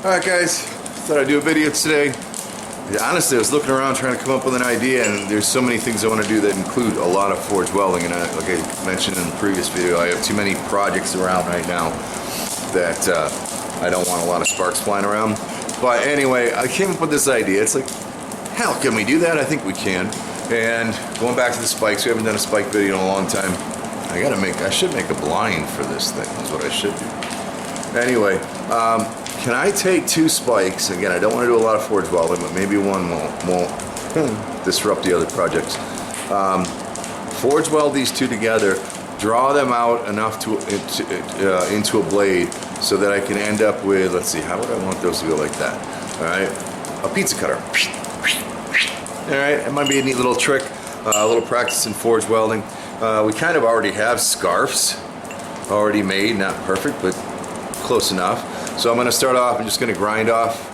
Alright guys, thought I'd do a video today. Honestly, I was looking around trying to come up with an idea, and there's so many things I want to do that include a lot of forge welding, and like I mentioned in the previous video, I have too many projects around right now that I don't want a lot of sparks flying around. But anyway, I came up with this idea. It's like, hell, can we do that? I think we can. And going back to the spikes, we haven't done a spike video in a long time. I should make a blind for this thing, is what I should do. Anyway, can I take two spikes? Again, I don't want to do a lot of forge welding, but maybe one won't disrupt the other projects. Forge weld these two together, draw them out enough into a blade so that I can end up with, let's see, how would I want those to go like that? All right, a pizza cutter. All right, it might be a neat little trick, a little practice in forge welding. We kind of already have scarves already made, not perfect, but close enough. So I'm going to start off, I'm just going to grind off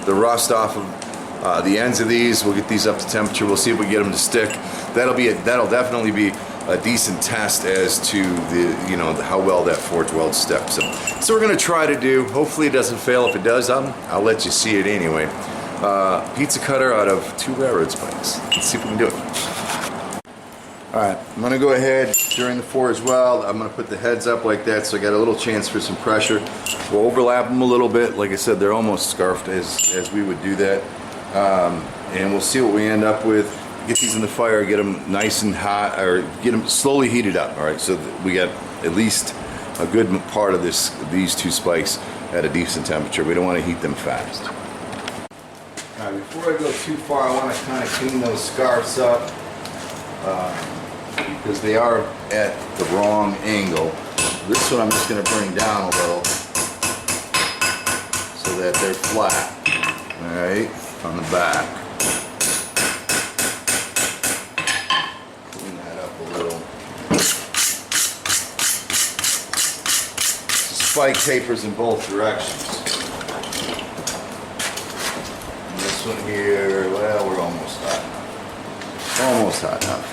the rust off of the ends of these. We'll get these up to temperature. We'll see if we get them to stick. That'll definitely be a decent test as to how well that forge weld sticks. So we're going to try to do. Hopefully it doesn't fail. If it does, I'll let you see it anyway. Pizza cutter out of 2 railroad spikes. Let's see if we can do it. Alright, I'm going to go ahead during the forge weld. I'm going to put the heads up like that so I got a little chance for some pressure. We'll overlap them a little bit. Like I said, they're almost scarfed as we would do that. And we'll see what we end up with. Get these in the fire, get them nice and hot, or get them slowly heated up. Alright, so that we got at least a good part of these two spikes at a decent temperature. We don't want to heat them fast. Alright, before I go too far, I want to kind of clean those scarves up. Because they are at the wrong angle. This one I'm just going to bring down a little so that they're flat, alright, on the back. Clean that up a little. Spike tapers in both directions. And this one here, well, we're almost hot enough. Almost hot enough.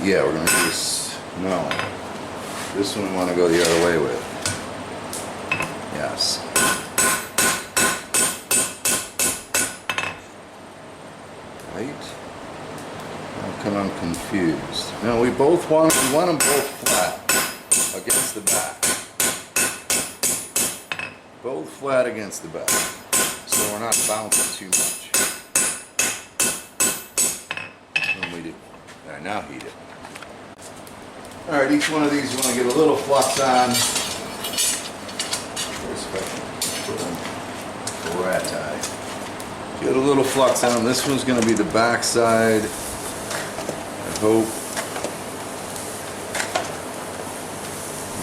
Yeah, we're going to do this. No. This one we want to go the other way with. Yes. Right? How come I'm confused? No, we want them both flat against the back. Both flat against the back. So we're not bouncing too much. Alright, now heat it. Alright, each one of these you want to get a little flux on. Very special. Rat tie. Get a little flux on them. This one's going to be the back side. I hope.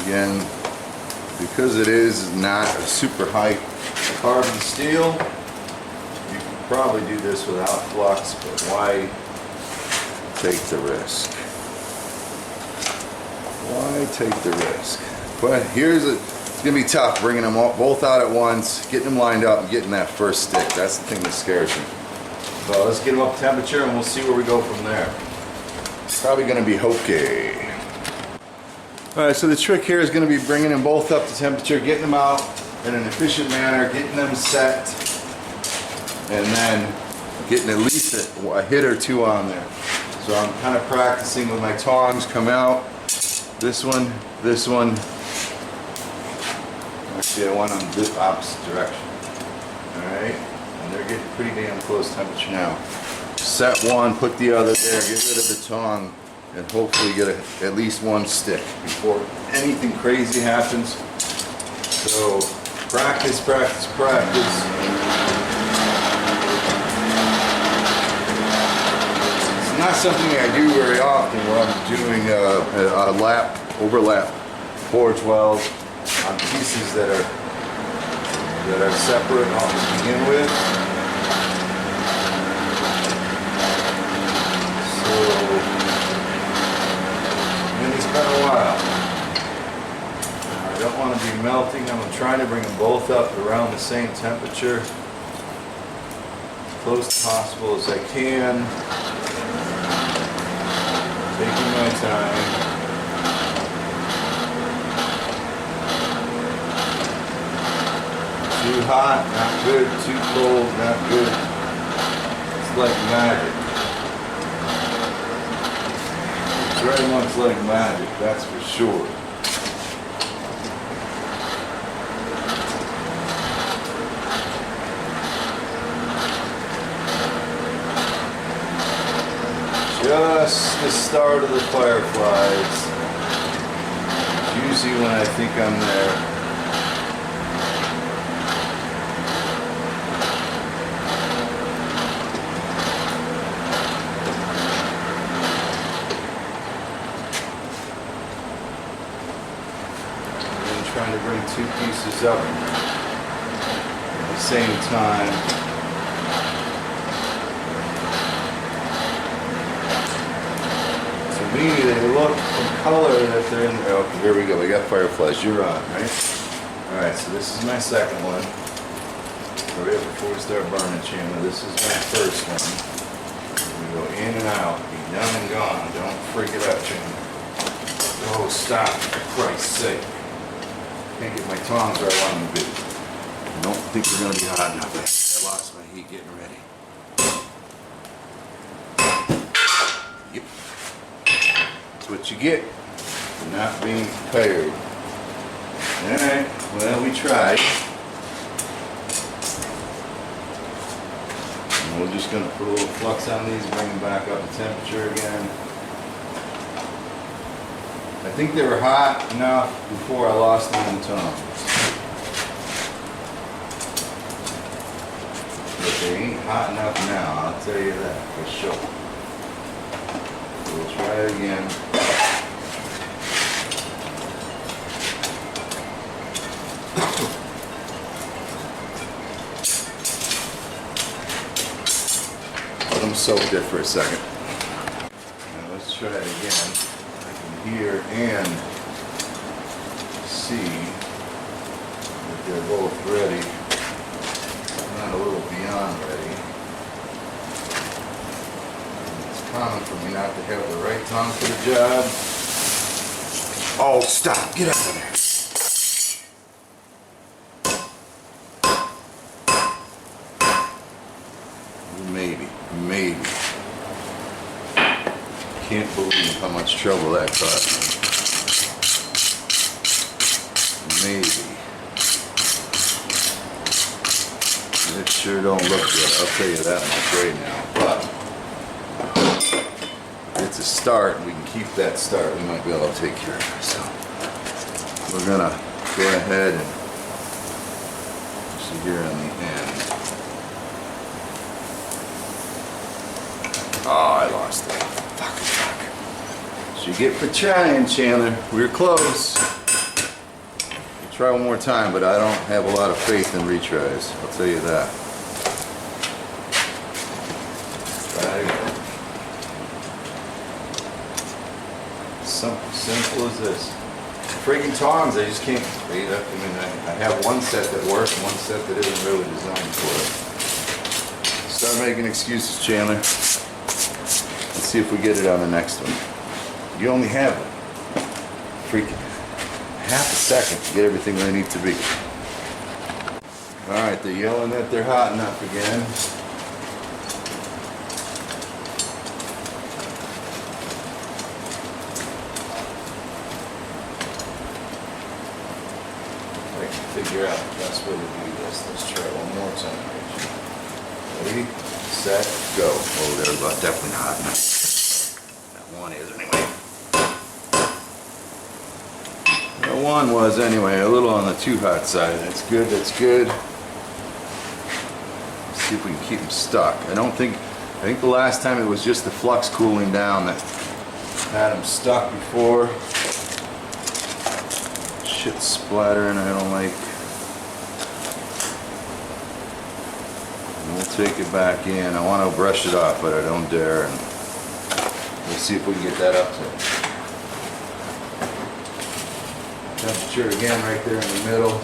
Again, because it is not a super high carbon steel, you can probably do this without flux, but why take the risk? Why take the risk? But it's gonna be tough bringing them both out at once, getting them lined up, and getting that first stick. That's the thing that scares me. So let's get them up to temperature, and we'll see where we go from there. It's probably gonna be hokey. All right, so the trick here is gonna be bringing them both up to temperature, getting them out in an efficient manner, getting them set, and then getting at least a hit or two on there. So I'm kind of practicing with my tongs, come out, this one, actually I want them this opposite direction, alright, and they're getting pretty damn close temperature now. Set one, put the other there, get rid of the tong, and hopefully get at least one stick before anything crazy happens. So practice, practice, practice. Not something I do very often where I'm doing a overlap forge weld on pieces that are separate to begin with. So, and it's been a while. I don't want to be melting. I'm trying to bring them both up around the same temperature, as close as possible as I can. Taking my time. Too hot, not good. Too cold, not good. It's like magic. It's very much like magic, that's for sure. Just the start of the fireflies. Usually when I think I'm there. And trying to bring two pieces up at the same time. To me, they look from color that they're in there. Okay, here we go. We got fireflies. You're on, right? Alright, so this is my second one. Hurry up before we start burning, Chandler. This is my first one. We go in and out. Be done and gone. Don't freak it out, Chandler. Oh, stop. For Christ's sake. Can't get my tongs where I want them to be. I don't think they're going to be hot enough. I lost my heat getting ready. Yep. What you get for not being prepared. Alright, well, we tried. And we're just going to put a little flux on these, bring them back up to temperature again. I think they were hot enough before I lost them in the tongs. But they ain't hot enough now, I'll tell you that for sure. We'll try it again. Let them soak there for a second. Now let's try it again. I can hear and see that they're both ready. Not a little beyond ready. It's common for me not to have the right tongue for the job. Oh, stop! Get out of there! Maybe. Can't believe how much trouble that cost me. Maybe. It sure don't look good, I'll tell you that much right now. But it's a start, we can keep that start. We might be able to take care of it. So we're gonna go ahead and see here on the end. Oh, I lost it. Fuck. So you get for trying, Chandler. We were close. We'll try one more time, but I don't have a lot of faith in retries. I'll tell you that. Try it again. Simple as this. Freaking tongs, I just can't. I mean, I have one set that works, one set that isn't really designed for it. Start making excuses, Chandler. Let's see if we get it on the next one. You only have freaking half a second to get everything where they need to be. Alright, they're yelling that they're hot enough again. I can figure out the best way to do this. Let's try it one more time. Ready, set, go. Oh, they're definitely not hot enough. That one is anyway. That one was anyway, a little on the too hot side. That's good, that's good. Let's see if we can keep them stuck. I think the last time it was just the flux cooling down that had them stuck before. Shit splattering, I don't like. We'll take it back in. I want to brush it off, but I don't dare. And we'll see if we can get that up to temperature again right there in the middle.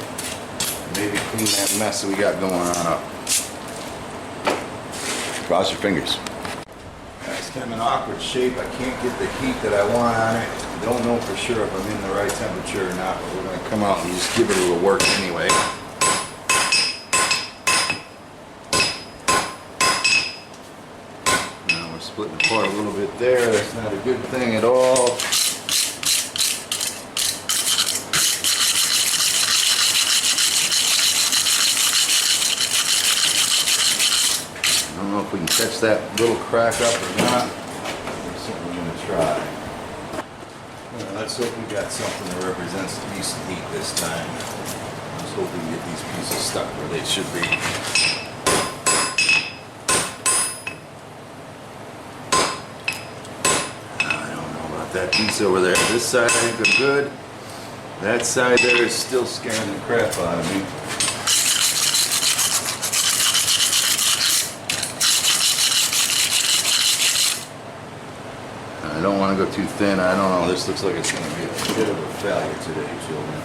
Maybe clean that mess that we got going on up. Cross your fingers. It's kind of an awkward shape. I can't get the heat that I want on it. I don't know for sure if I'm in the right temperature or not, but we're going to come out and just give it a little work anyway. up there. That's not a good thing at all. I don't know if we can catch that little crack up or not. We're certainly going to try. Well, let's hope we got something that represents decent heat this time. Let's hope we can get these pieces stuck where they should be. I don't know about that piece over there. This side I think I'm good. That side there is still scaring the crap out of me. I don't want to go too thin. I don't know. This looks like it's going to be a bit of a failure today, children.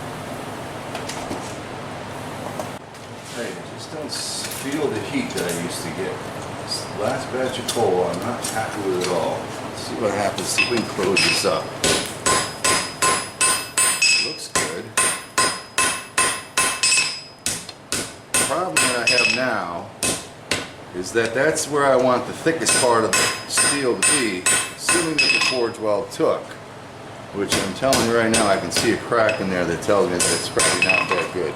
Hey, I just don't feel the heat that I used to get. This last batch of coal, I'm not happy with it all. Let's see what happens. See if we can close this up. Looks good. The problem that I have now is that that's where I want the thickest part of the steel to be. Assuming that the forge weld took, which I'm telling you right now, I can see a crack in there that tells me that it's probably not that good.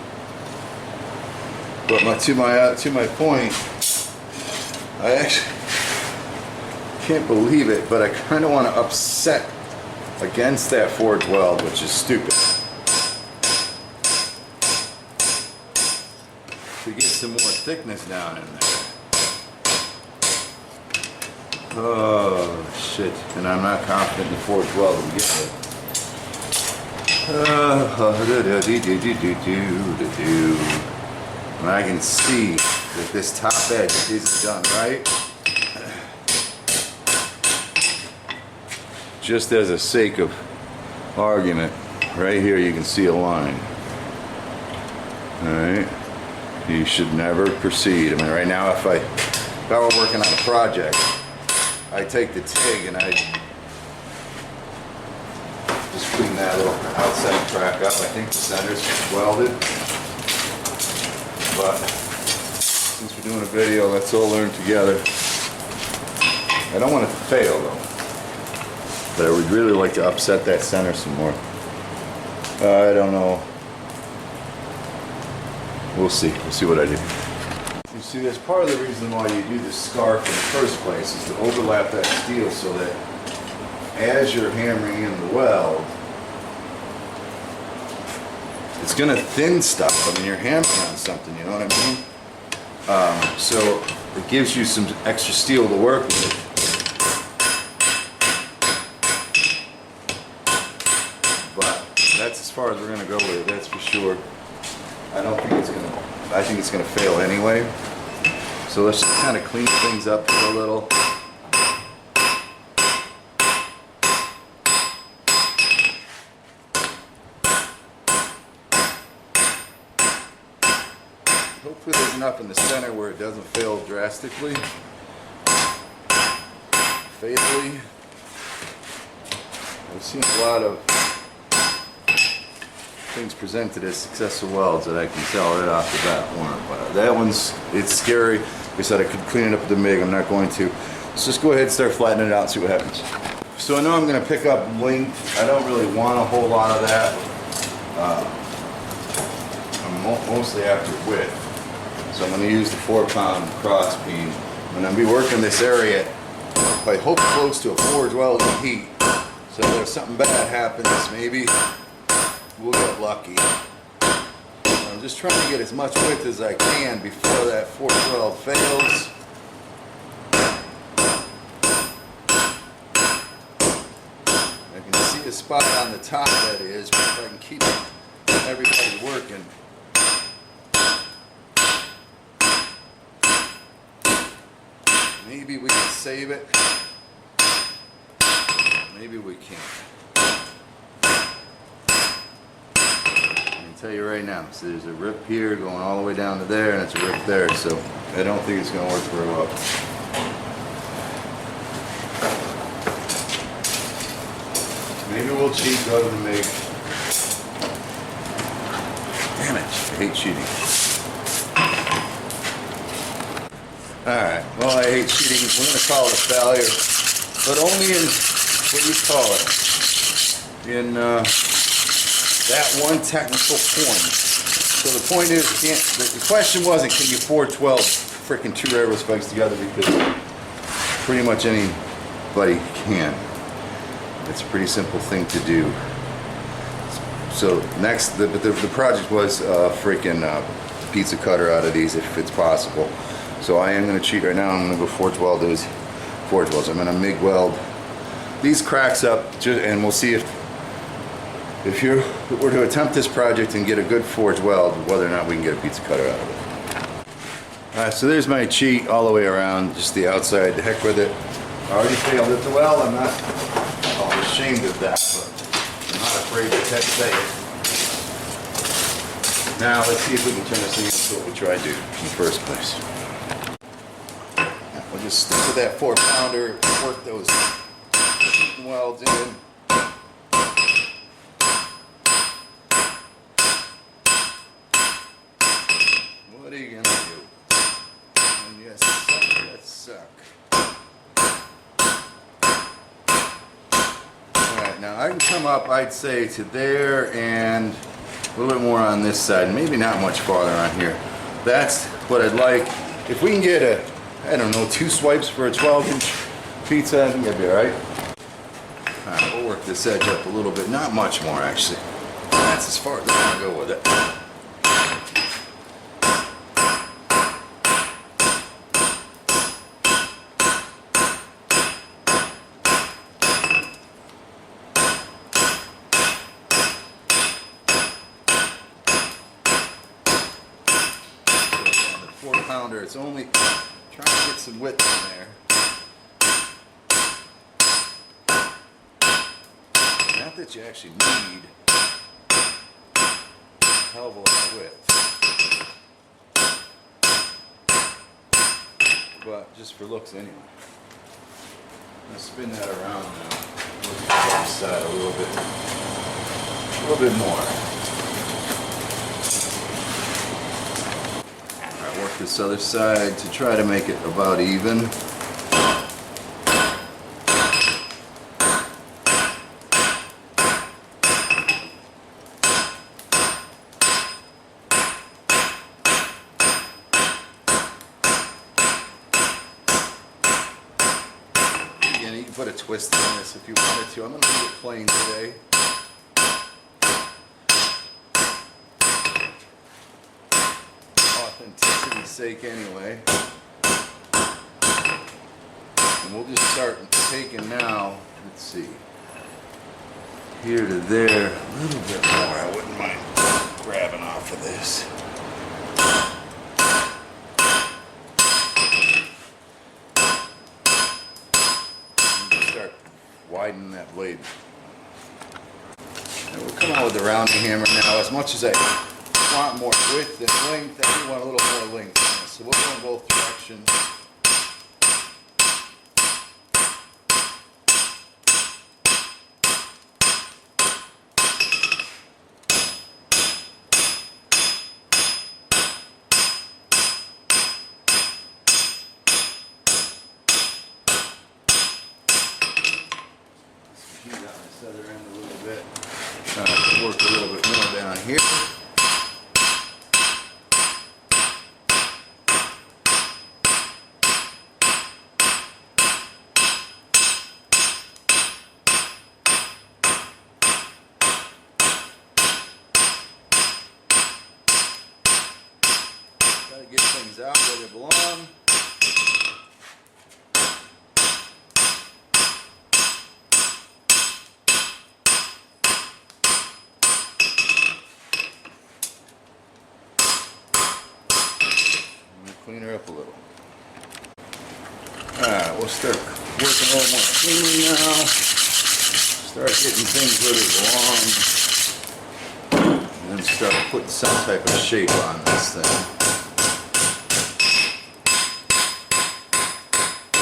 But to my point, I actually can't believe it, but I kind of want to upset against that forge weld, which is stupid. To get some more thickness down in there. Oh shit, and I'm not confident in the forge weld will get it. And I can see that this top edge isn't done right. Just as a sake of argument, right here you can see a line. Alright, you should never proceed. I mean, right now if I were working on a project, I take the TIG and I just clean that little outside crack up. I think the center's welded. But since we're doing a video, let's all learn together. I don't want it to fail though. But I would really like to upset that center some more. I don't know. We'll see. We'll see what I do. You see, that's part of the reason why you do this scarf in the first place, is to overlap that steel so that as you're hammering in the weld, it's going to thin stuff. I mean, you're hammering on something, you know what I mean? So it gives you some extra steel to work with. But that's as far as we're going to go with it, that's for sure. I think it's going to fail anyway. So let's just kind of clean things up a little. Hopefully there's enough in the center where it doesn't fail drastically, fatally. I've seen a lot of things presented as successful welds that I can tell right off the bat weren't. But that one's, it's scary. Like I said, I could clean it up with the MIG. I'm not going to. Let's just go ahead and start flattening it out and see what happens. So I know I'm going to pick up length. I don't really want a whole lot of that. I'm mostly after width. So I'm going to use the 4-pound cross beam. I'm going to be working this area, I hope, close to a forge welding heat. So if something bad happens, maybe we'll get lucky. I'm just trying to get as much width as I can before that forge weld fails. I can see a spot on the top, that is, but if I can keep everybody working. Maybe we can save it. Maybe we can't. I can tell you right now, so there's a rip here going all the way down to there, and it's a rip there, so I don't think it's going to work very well. Maybe we'll cheat, go to the MIG. Damn it, I hate cheating. Alright, well, I hate cheating. We're going to call it a failure. but only in, what do you call it, in that one technical point. So the point is, the question wasn't, can you 412 freaking 2 railroad spikes together, because pretty much anybody can. It's a pretty simple thing to do. So next, the project was freaking pizza cutter out of these if it's possible. So I am going to cheat right now. I'm going to go forge weld those forge welds. I'm going to MIG weld these cracks up, and we'll see if you were to attempt this project and get a good forge weld, whether or not we can get a pizza cutter out of it. Alright, so there's my cheat all the way around, just the outside. The heck with it. I already failed it the weld. I'm not ashamed of that, but I'm not afraid to say it. Now let's see if we can turn this thing into what we tried to do in the first place. We'll just stick with that 4-pounder, work those welds in. What are you gonna do? And yes, that suck. Alright, now I can come up, I'd say, to there and a little bit more on this side, maybe not much farther on here. That's what I'd like. If we can get I don't know, 2 swipes for a 12-inch pizza, I think that'd be alright. Alright, we'll work this edge up a little bit, not much more actually. That's as far as I'm gonna go with it. It's only trying to get some width in there. Not that you actually need a hell of a lot of width, but just for looks anyway. I'm going to spin that around now. Look at the other side a little bit more. Work this other side to try to make it about even. Again, you can put a twist on this if you wanted to. I'm going to leave it plain today. Authenticity's sake anyway. And we'll just start taking now, let's see, here to there, a little bit more. I wouldn't mind grabbing off of this. And just start widening that blade. And we'll come out with the rounding hammer now. As much as I want more width and length, I do want a little more length on this. So we'll go in both directions. Heat on this other end a little bit. Work a little bit more down here. Get things out where they belong. Clean her up a little. Alright, we'll start working a little more cleanly now. Start getting things where they belong. And then start putting some type of shape on this thing.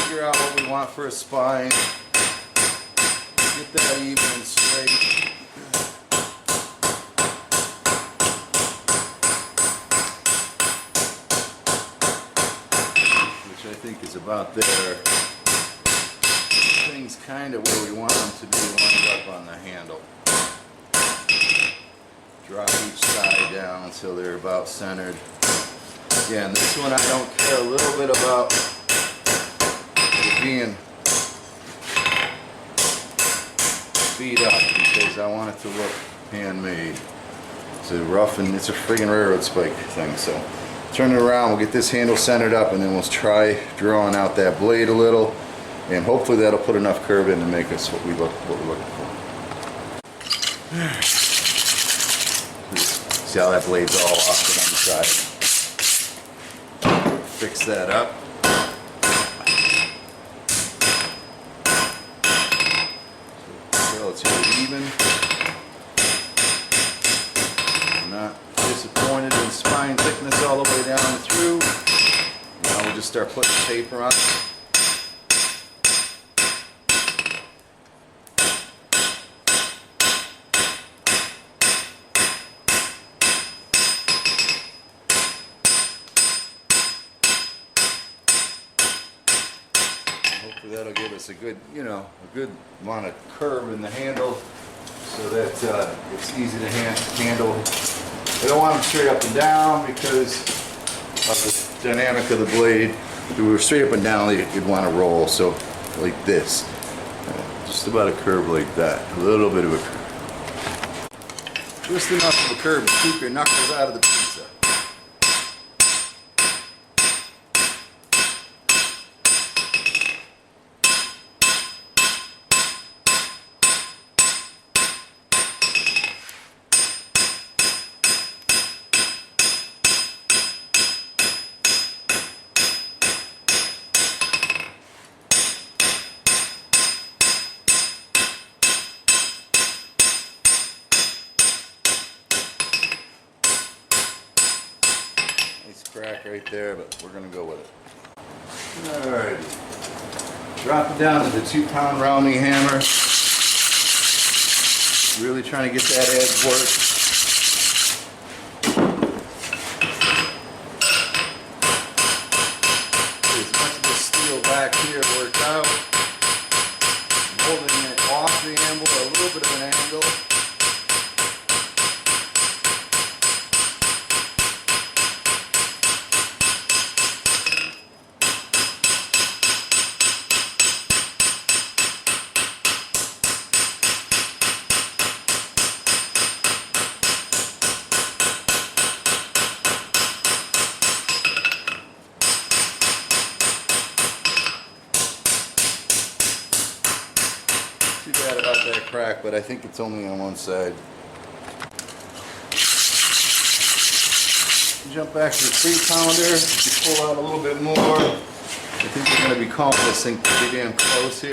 Figure out what we want for a spine. Get that even and straight. Which I think is about there. things kind of where we want them to be lined up on the handle. Drop each side down until they're about centered. Again, this one I don't care a little bit about it being beat up because I want it to look handmade. It's a rough and it's a friggin' railroad spike thing. So turn it around, we'll get this handle centered up, and then we'll try drawing out that blade a little, and hopefully that'll put enough curve in to make us what we're looking for. See how that blade's all off on the side. Fix that up. So relatively even. I'm not disappointed in spine thickness all the way down and through. Now we'll just start putting paper on. Hopefully that'll give us a good, a good amount of curve in the handle so that it's easy to handle. I don't want them straight up and down because of the dynamic of the blade. If we were straight up and down, you'd want to roll, so like this. Just about a curve like that, a little bit of a curve. Just enough of a curve to keep your knuckles out of the pizza. Crack right there, but we're going to go with it. Alright. Drop it down to the 2-pound rounding hammer. Really trying to get that edge work. As much of the steel back here worked out. Holding it off the anvil at a little bit of an angle. Too bad about that crack, but I think it's only on one side. Jump back to the 3-pounder. You pull out a little bit more. I think we're going to be calling this thing pretty damn close here.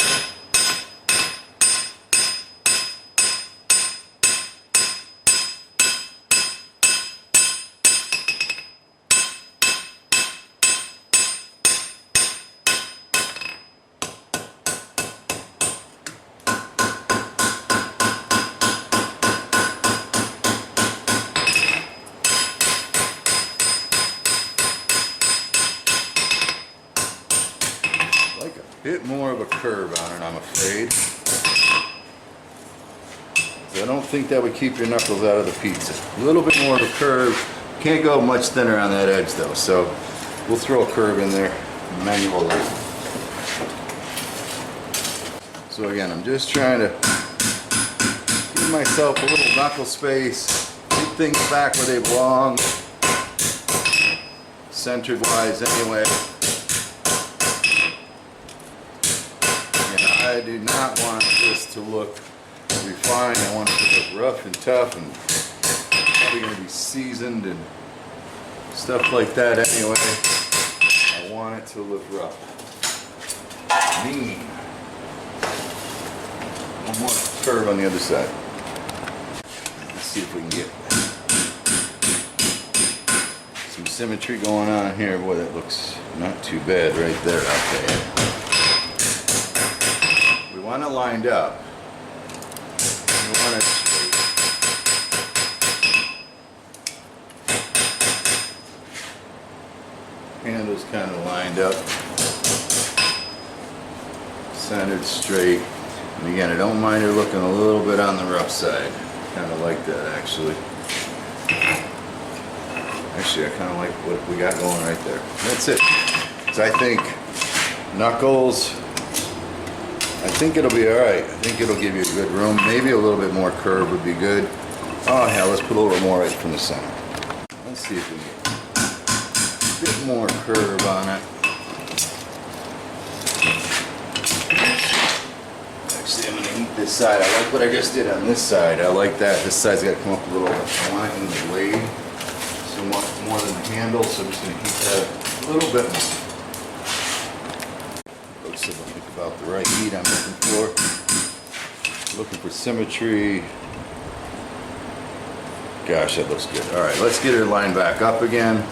Bit more of a curve on it, I'm afraid. I don't think that would keep your knuckles out of the pizza. A little bit more of a curve. Can't go much thinner on that edge though, so we'll throw a curve in there manually. So again, I'm just trying to give myself a little knuckle space, keep things back where they belong, centered wise anyway. I do not want this to look refined. I want it to look rough and tough and probably going to be seasoned and stuff like that anyway. I want it to look rough. Mean. One more curve on the other side. Let's see if we can get some symmetry going on here. Boy, that looks not too bad right there out there. We want it lined up. We want it straight. Handle's kind of lined up. centered, straight. And again, I don't mind her looking a little bit on the rough side. Kind of like that, actually. Actually, I kind of like what we got going right there. That's it. So I think knuckles, I think it'll be all right. I think it'll give you a good room. Maybe a little bit more curve would be good. Oh hell, let's put a little bit more right from the center. Let's see if we can get a bit more curve on it. Actually, I'm gonna eat this side. I like what I just did on this side. I like that. This side's got to come up a little bit. I want it in the blade, so more than the handle. So I'm just gonna heat that a little bit more. Folks, if I think about the right heat I'm looking for. Looking for symmetry. Gosh, that looks good. All right, let's get her lined back up again.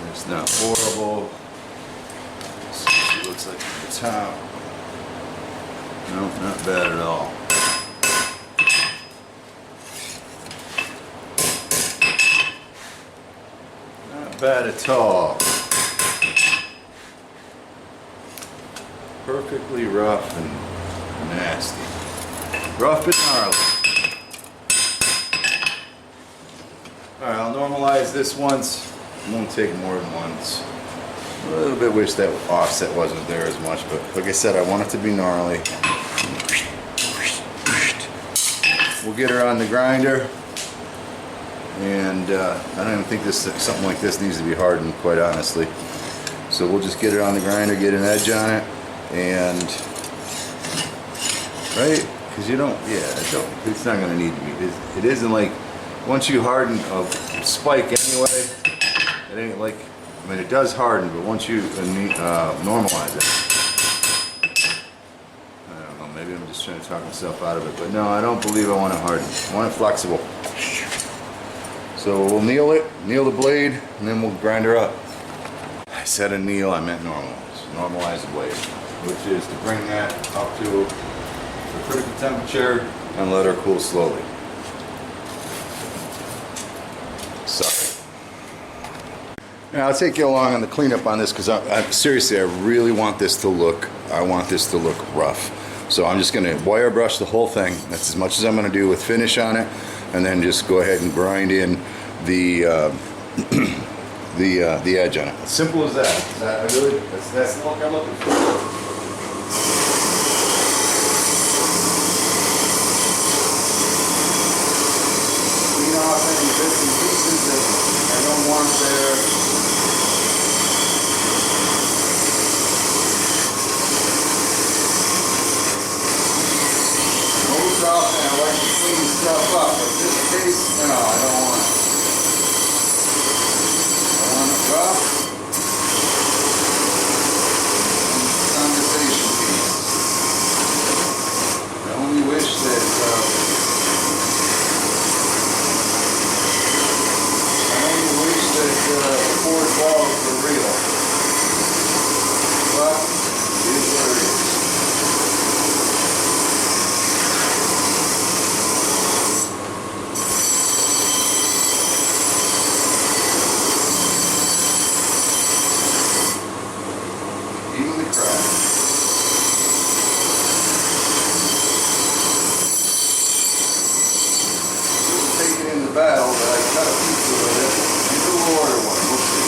It's not horrible. Let's see what it looks like at the top. Nope, not bad at all. Not bad at all. Perfectly rough and nasty. Rough and gnarly. Alright, I'll normalize this once. It won't take more than once. A little bit wish that offset wasn't there as much, but like I said, I want it to be gnarly. We'll get her on the grinder. And I don't even think something like this needs to be hardened, quite honestly. So we'll just get it on the grinder, get an edge on it. And right, because you don't, it's not going to need to be. It isn't like once you harden a spike anyway. It ain't like, I mean, it does harden, but once you normalize it, I don't know. Maybe I'm just trying to talk myself out of it, but no, I don't believe I want it hardened. I want it flexible. So we'll needle it, needle the blade, and then we'll grind her up. I said a needle, I meant normalize. Normalize the blade, which is to bring that up to the critical temperature and let her cool slowly. Sorry. Now I'll take you along on the cleanup on this because seriously, I really want this to look, rough. So I'm just going to wire brush the whole thing. That's as much as I'm going to do with finish on it, and then just go ahead and grind in the the edge on it. As simple as that. That's the look I'm looking for. Clean off any bits and pieces that I don't want there. Most often I like to clean stuff up, but in this case, no, I don't want it. Rough conversation piece. I only wish that the fourth walls were real, but it is what it is. Battle, but I got a pizza with it. You do order one, we'll see.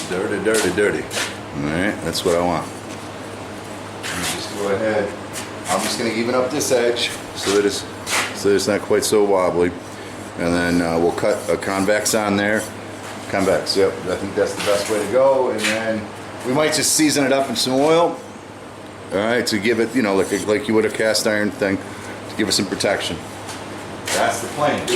Dirty, dirty, dirty. Alright, that's what I want. Just go ahead. I'm just going to even up this edge so that it's not quite so wobbly. And then we'll cut a convex on there. Convex, yep. I think that's the best way to go. And then we might just season it up in some oil. Alright, to give it, like you would a cast iron thing, to give it some protection. That's the plan.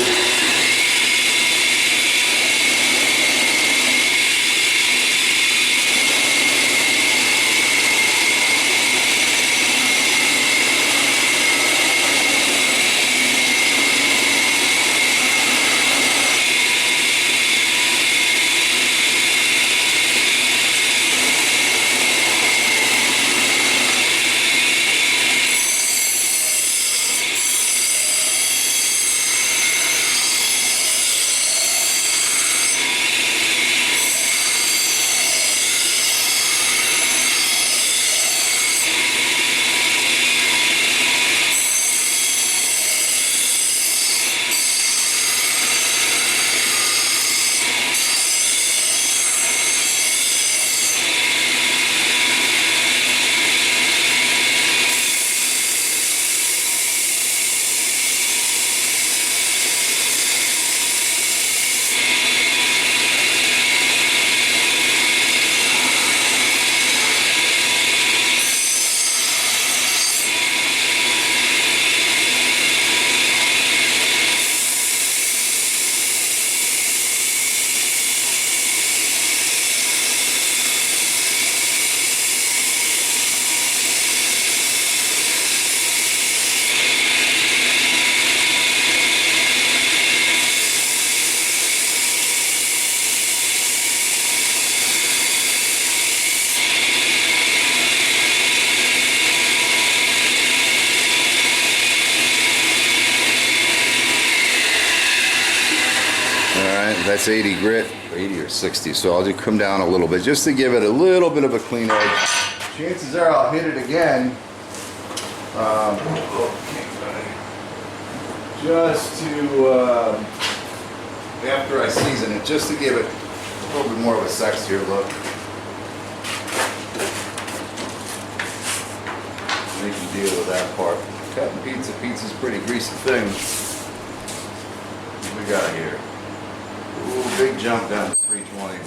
That's 80 grit, 80 or 60, so I'll just come down a little bit just to give it a little bit of a clean edge. Chances are I'll hit it again just to after I season it, just to give it a little bit more of a sexier look. Make you deal with that part. Cutting pizza's a pretty greasy thing. What we got here? Ooh, big jump down to 320.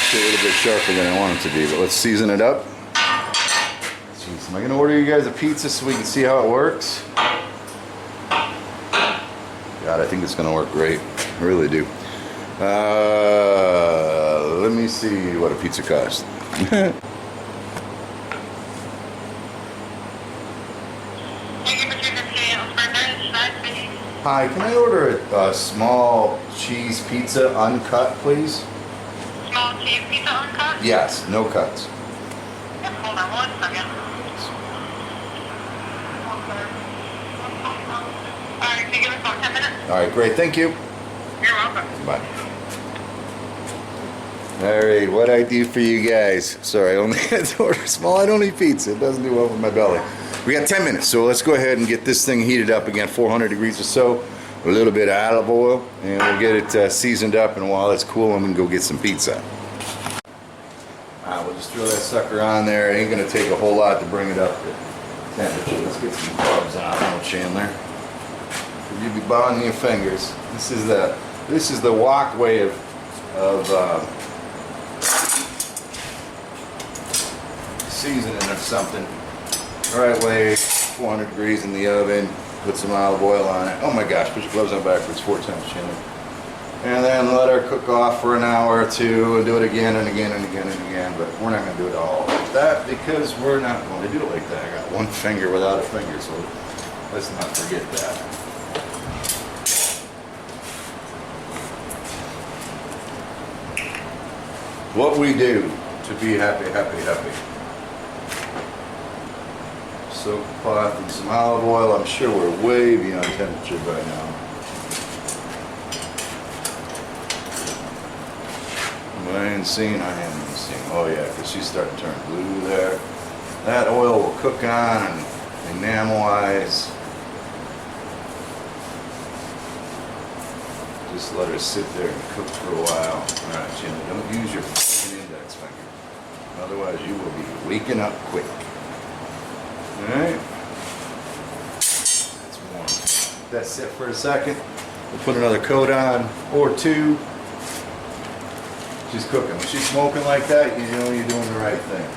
A little bit sharper than I want it to be, but let's season it up. Jeez, am I gonna order you guys a pizza so we can see how it works? God, I think it's gonna work great. I really do. Let me see what a pizza costs. Hi, can I order a small cheese pizza uncut, please? Small cheese pizza uncut? Yes, no cuts. Yep, hold on 1 second. Alright, can you give us about 10 minutes? Alright, great, thank you. You're welcome. Bye. Alright, what I do for you guys. Sorry, I only had to order small. I don't eat pizza. It doesn't do well for my belly. We got 10 minutes, so let's go ahead and get this thing heated up again, 400 degrees or so. A little bit of olive oil, and we'll get it seasoned up, and while it's cool, I'm gonna go get some pizza. Alright, we'll just throw that sucker on there. It ain't gonna take a whole lot to bring it up to temperature. Let's get some carbs on it, Chandler. You'll be bonding your fingers. This is the walkway of seasoning or something. The right way, 400 degrees in the oven. Put some olive oil on it. Oh my gosh, put your gloves on backwards 4 times, Chandler. And then let her cook off for an hour or two and do it again and again and again and again. But we're not going to do it all like that because we're not going to do it like that. I got one finger without a finger, so let's not forget that. What we do to be happy, happy, happy. Soak the pot in some olive oil. I'm sure we're way beyond temperature by now. Am I insane? I am insane. Oh yeah, because she's starting to turn blue there. That oil will cook on and enamelize. Just let her sit there and cook for a while. Alright, Jimmy, don't use your fucking index finger. Otherwise you will be waking up quick. Alright. That's warm. Let that sit for a second. We'll put another coat on or two. She's cooking. When she's smoking like that, you know you're doing the right thing.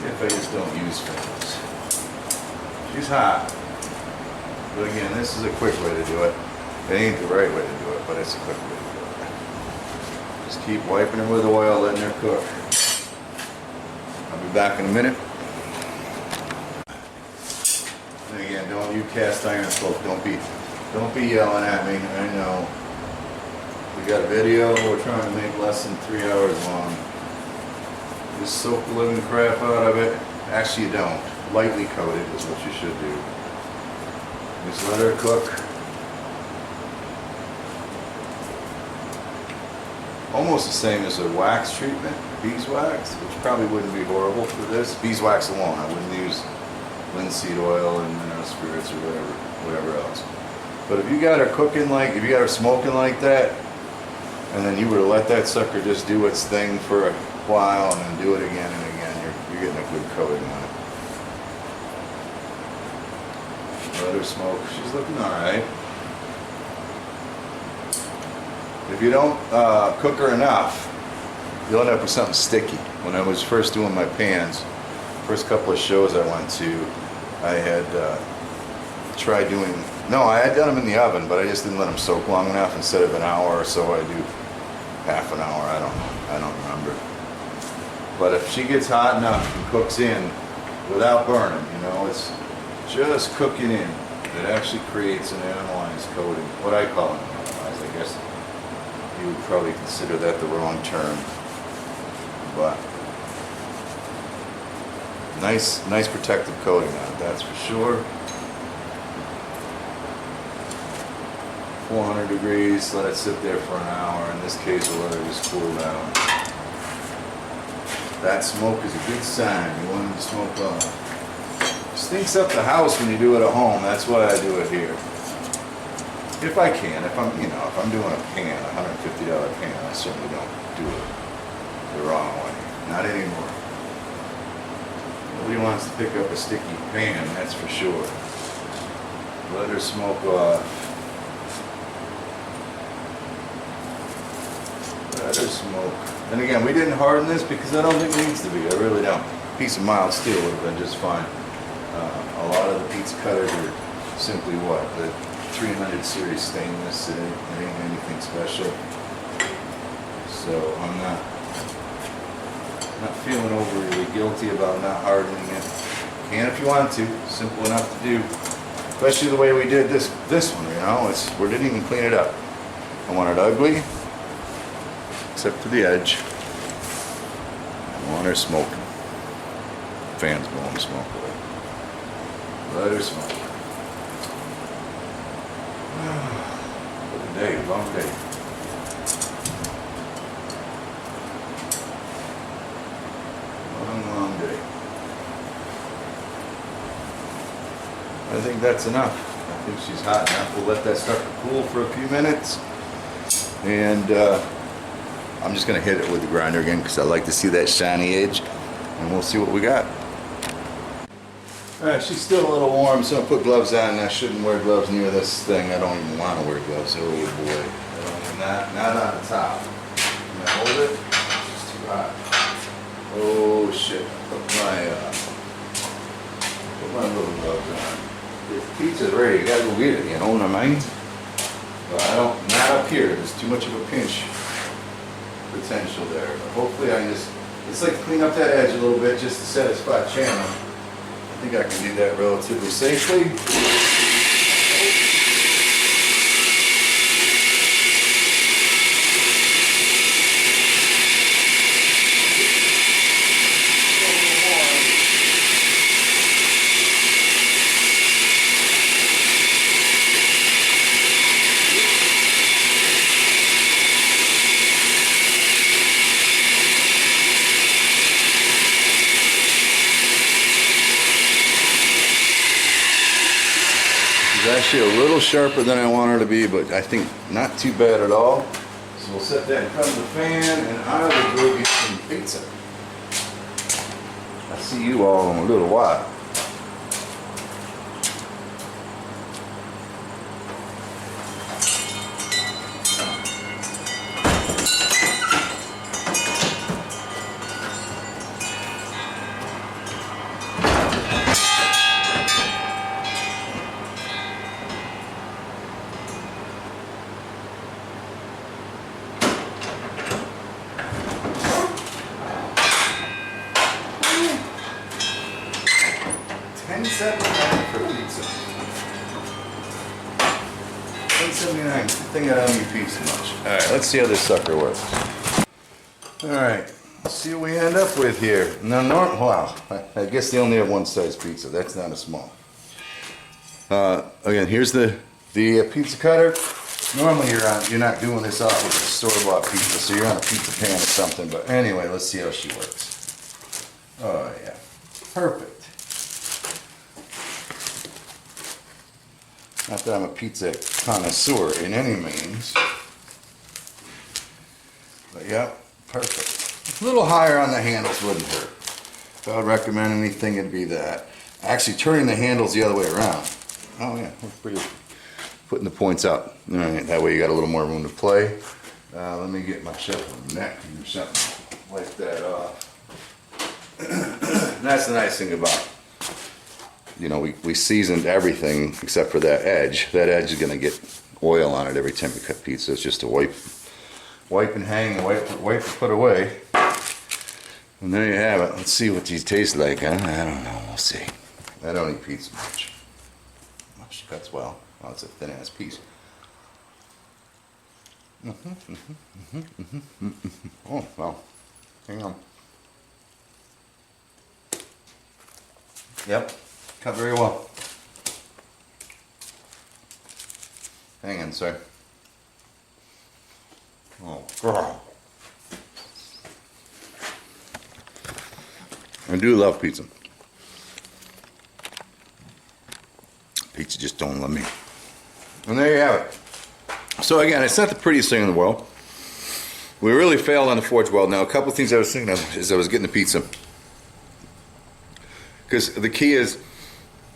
If I just don't use fingers. She's hot. But again, this is a quick way to do it. It ain't the right way to do it, but it's a quick way to do it. Just keep wiping her with oil, letting her cook. I'll be back in a minute. And again, don't you cast iron smoke. Don't be yelling at me. I know. We got a video. We're trying to make less than 3 hours long. Just soak the living crap out of it. Actually, you don't. Lightly coat it is what you should do. Just let her cook. Almost the same as a wax treatment, beeswax, which probably wouldn't be horrible for this. Beeswax alone, I wouldn't use linseed oil and mineral spirits or whatever else. But if you got her cooking like, if you got her smoking like that, and then you were to let that sucker just do its thing for a while and then do it again and again, you're getting a good coating on it. Let her smoke. She's looking alright. If you don't cook her enough, you'll end up with something sticky. When I was first doing my pans, first couple of shows I went to, I had tried doing, no, I had done them in the oven, but I just didn't let them soak long enough. Instead of an hour or so, I do half an hour. I don't remember. But if she gets hot enough and cooks in without burning, you know, it's just cooking in. It actually creates an animalized coating. What I call an animalized, I guess you would probably consider that the wrong term. But nice protective coating on it, that's for sure. 400 degrees, let it sit there for an hour. In this case, we'll let it just cool down. That smoke is a good sign. You want it to smoke off. Stinks up the house when you do it at home. That's why I do it here. If I can, if I'm doing a pan, a $150 pan, I certainly don't do it the wrong way. Not anymore. Nobody wants to pick up a sticky pan, that's for sure. Let her smoke off. Let her smoke. And again, we didn't harden this because I don't think it needs to be. I really don't. A piece of mild steel would have been just fine. A lot of the pizza cutters are simply what? The 300 series stainless. It ain't anything special. So I'm not feeling overly guilty about not hardening it. Can if you want to. Simple enough to do. Especially the way we did this one, you know. We didn't even clean it up. I want it ugly, except for the edge. I want her smoking. Fans blowing smoke away. Let her smoke. What a day, long day. Long day. I think that's enough. I think she's hot enough. We'll let that start to cool for a few minutes. And I'm just going to hit it with the grinder again because I like to see that shiny edge. And we'll see what we got. Alright, she's still a little warm, so I'll put gloves on. I shouldn't wear gloves near this thing. I don't even want to wear gloves. Oh boy. Not on the top. Can I hold it? It's too hot. Oh shit. Put my little gloves on. This pizza's ready. You gotta go get it, you know what I mean? But not up here. There's too much of a pinch potential there. But hopefully it's like clean up that edge a little bit just to set a spot channel. I think I can do that relatively safely. It's actually a little sharper than I want her to be, but I think not too bad at all. So we'll set that in front of the fan, and I will go get some pizza. I'll see you all in a little while. $10.79 for pizza. $10.79. Good thing I don't eat pizza much. All right, let's see how this sucker works. All right, let's see what we end up with here. No, wow. I guess they only have one size pizza. That's not a small. Again, here's the pizza cutter. Normally you're not doing this off of a store-bought pizza, so you're on a pizza pan or something. But anyway, let's see how she works. Oh yeah, perfect. Not that I'm a pizza connoisseur in any means. But yeah, perfect. A little higher on the handles wouldn't hurt. If I would recommend anything, it'd be that. Actually, turning the handles the other way around. Oh yeah, that's pretty good. Putting the points out. All right, that way you got a little more room to play. Let me get my shuffle neck or something. Wipe that off. That's the nice thing about, you know, we seasoned everything except for that edge. That edge is gonna get oil on it every time you cut pizza. It's just to wipe and hang, wipe and put away. And there you have it. Let's see what these taste like, huh? I don't know, we'll see. I don't eat pizza much. Oh, she cuts well. Oh, it's a thin ass piece. Oh, well, hang on. Yep, cut very well. Hang on, sir. Oh, girl. I do love pizza. Pizza just don't love me. And there you have it. So again, it's not the prettiest thing in the world. We really failed on the forge weld. Now, a couple of things I was thinking of as I was getting the pizza. Because the key is,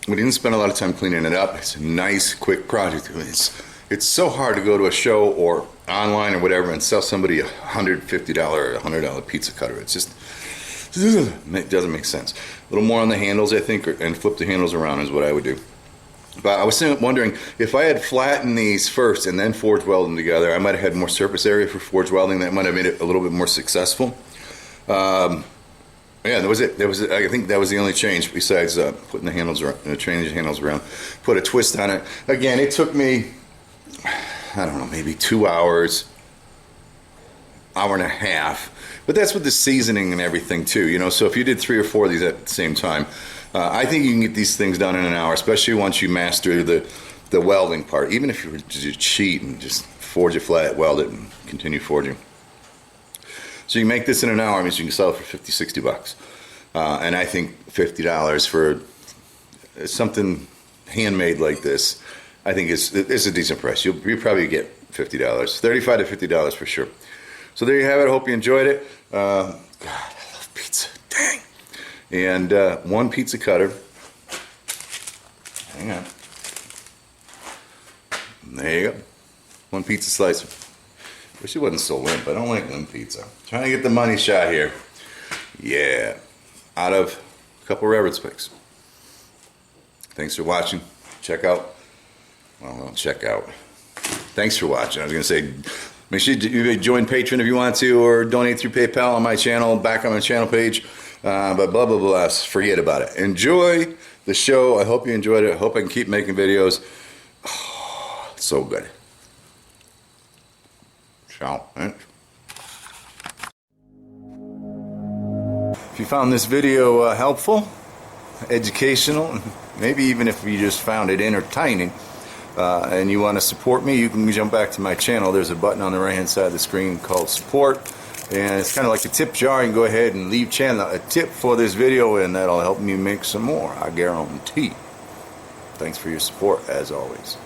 we didn't spend a lot of time cleaning it up. It's a nice, quick project. It's so hard to go to a show or online or whatever and sell somebody a $150 or $100 pizza cutter. It's just, it doesn't make sense. A little more on the handles, I think, and flip the handles around is what I would do. But I was wondering, if I had flattened these first and then forge weld them together, I might have had more surface area for forge welding. That might have made it a little bit more successful. Yeah, that was it. I think that was the only change besides putting the handles around, changing the handles around, put a twist on it. Again, it took me, I don't know, maybe 2 hours, hour and a half. But that's with the seasoning and everything too, you know. So if you did 3 or 4 of these at the same time, I think you can get these things done in an hour, especially once you master the welding part. Even if you were to cheat and just forge it flat, weld it, and continue forging. So you make this in an hour, means you can sell it for 50, 60 bucks. And I think $50 for something handmade like this, I think is a decent price. You'll probably get $50, $35 to $50 for sure. So there you have it. I hope you enjoyed it. God, I love pizza. Dang. And one pizza cutter. Hang on. There you go. One pizza slicer. Wish it wasn't so limp. I don't like limp pizza. Trying to get the money shot here. Yeah. Out of a couple rabbit picks. Thanks for watching. Check out. Well, check out. Thanks for watching. I was going to say, make sure you join Patreon if you want to, or donate through PayPal on my channel, back on my channel page. But blah, blah, blah. Forget about it. Enjoy the show. I hope you enjoyed it. I hope I can keep making videos. Oh, it's so good. Ciao. If you found this video helpful, educational, maybe even if you just found it entertaining, and you want to support me, you can jump back to my channel. There's a button on the right hand side of the screen called support, and it's kind of like a tip jar. You can go ahead and leave channel a tip for this video, and that'll help me make some more, I guarantee. Thanks for your support, as always.